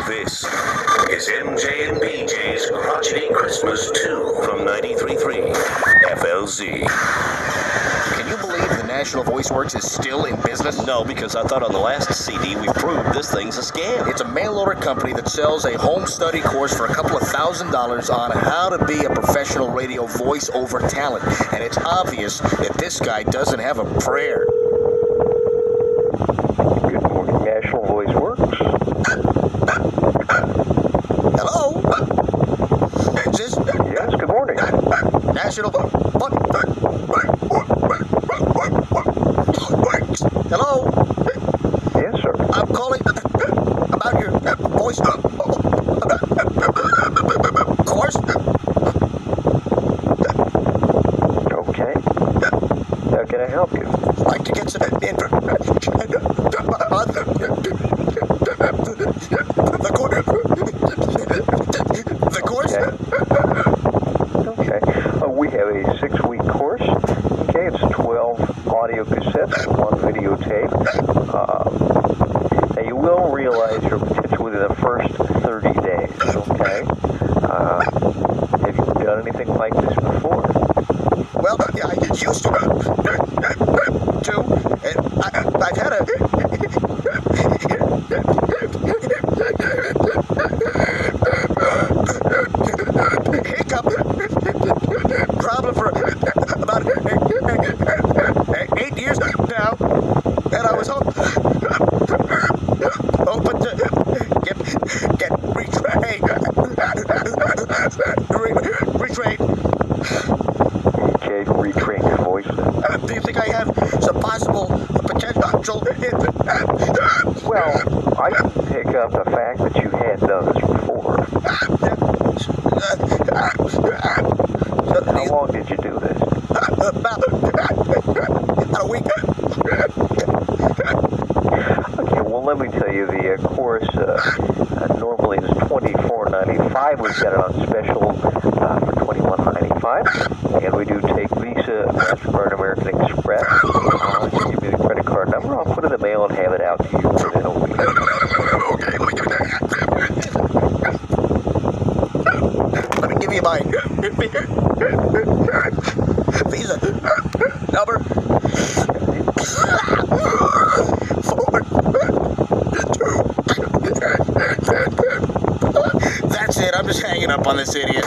This is MJ and BJ's Crotchety Christmas 2 from 93.3 FLZ. Can you believe the National Voice Works is still in business? No, because I thought on the last CD we proved this thing's a scam. It's a mail-order company that sells a home study course for a couple of $1,000s on how to be a professional radio voice-over talent. And it's obvious that this guy doesn't have a prayer. Good morning, National Voice Works. Hello? Is this Yes, good morning. National Hello? Yes, sir. I'm calling about your voice course. Okay. How can I help you? I'd like to get some information on the course. Okay. We have a 6-week course. Okay, it's 12 audio cassettes, 1 videotape. Now you will realize your potential within the first 30 days. Okay. Have you done anything like this before? Well, yeah, I used to. I've had a hiccup problem for about 8 years now, and I was hoping to get retrained. Okay, retrain your voice. Do you think I have some possible potential? Well, I can pick up the fact that you had done this before. How long did you do this? About a week. Okay, well, let me tell you, the course normally is $24.95. We've got it on special for $21.95. And we do take Visa, MasterCard, American Express. I'll give you the credit card number. I'll put it in the mail and have it out to you within a week. Let me give you my Visa number. 4, 2. That's it. I'm just hanging up on this idiot.